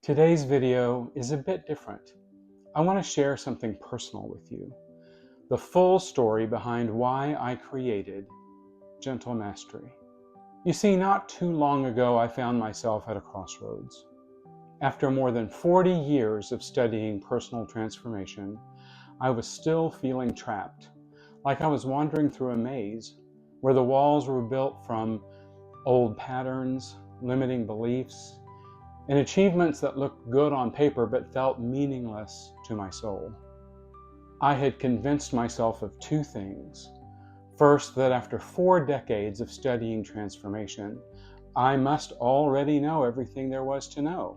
Today's video is a bit different. I want to share something personal with you. The full story behind why I created Gentle Mastery. You see, not too long ago, I found myself at a crossroads. After more than 40 years of studying personal transformation, I was still feeling trapped, like I was wandering through a maze where the walls were built from old patterns, limiting beliefs, and achievements that looked good on paper but felt meaningless to my soul. I had convinced myself of two things. First, that after 4 decades of studying transformation, I must already know everything there was to know.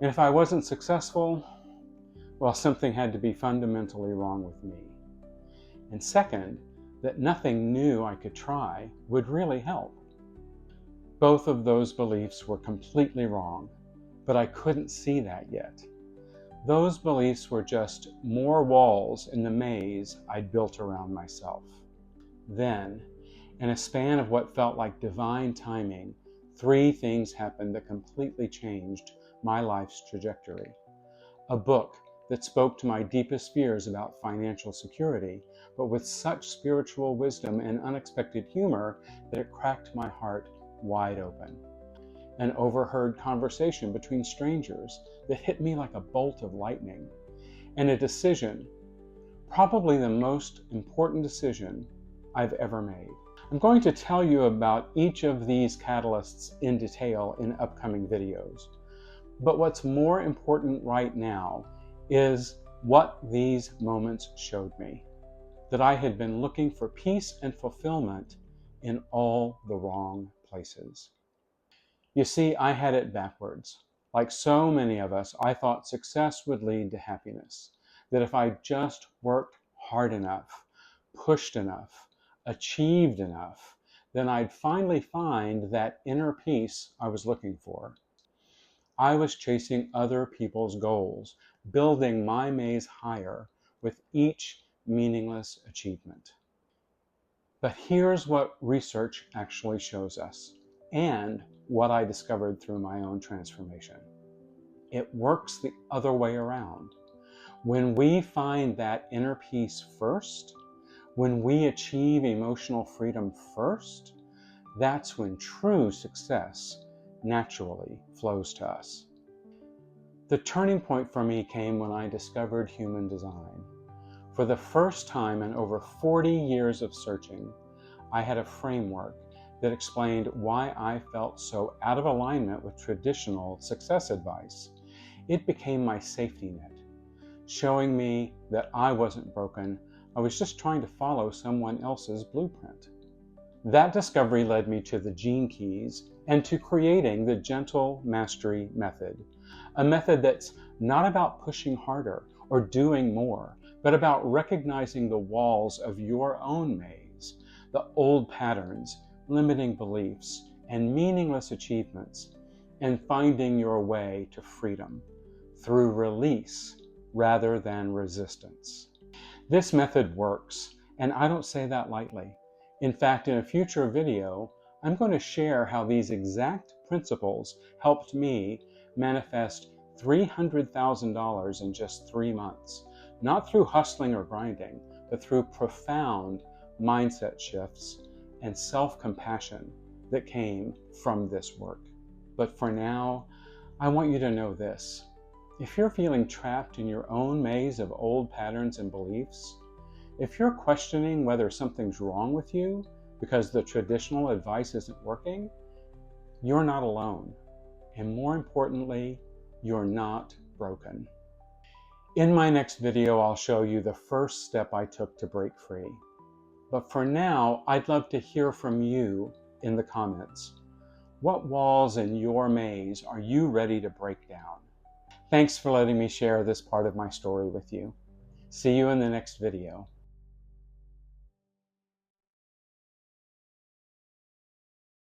And if I wasn't successful, well, something had to be fundamentally wrong with me. And second, that nothing new I could try would really help. Both of those beliefs were completely wrong, but I couldn't see that yet. Those beliefs were just more walls in the maze I'd built around myself. Then, in a span of what felt like divine timing, 3 things happened that completely changed my life's trajectory. A book that spoke to my deepest fears about financial security, but with such spiritual wisdom and unexpected humor that it cracked my heart wide open. An overheard conversation between strangers that hit me like a bolt of lightning, and a decision, probably the most important decision I've ever made. I'm going to tell you about each of these catalysts in detail in upcoming videos. But what's more important right now is what these moments showed me. That I had been looking for peace and fulfillment in all the wrong places. You see, I had it backwards. Like so many of us, I thought success would lead to happiness. That if I just worked hard enough, pushed enough, achieved enough, then I'd finally find that inner peace I was looking for. I was chasing other people's goals, building my maze higher with each meaningless achievement. But here's what research actually shows us, and what I discovered through my own transformation. It works the other way around. When we find that inner peace first, when we achieve emotional freedom first, that's when true success naturally flows to us. The turning point for me came when I discovered human design. For the first time in over 40 years of searching, I had a framework that explained why I felt so out of alignment with traditional success advice. It became my safety net, showing me that I wasn't broken. I was just trying to follow someone else's blueprint. That discovery led me to the Gene Keys and to creating the Gentle Mastery method, a method that's not about pushing harder or doing more, but about recognizing the walls of your own maze, the old patterns, limiting beliefs, and meaningless achievements, and finding your way to freedom through release rather than resistance. This method works, and I don't say that lightly. In fact, in a future video, I'm going to share how these exact principles helped me manifest $300,000 in just 3 months, not through hustling or grinding, but through profound mindset shifts and self-compassion that came from this work. But for now, I want you to know this. If you're feeling trapped in your own maze of old patterns and beliefs, if you're questioning whether something's wrong with you because the traditional advice isn't working, you're not alone. And more importantly, you're not broken. In my next video, I'll show you the first step I took to break free. But for now, I'd love to hear from you in the comments. What walls in your maze are you ready to break down? Thanks for letting me share this part of my story with you. See you in the next video.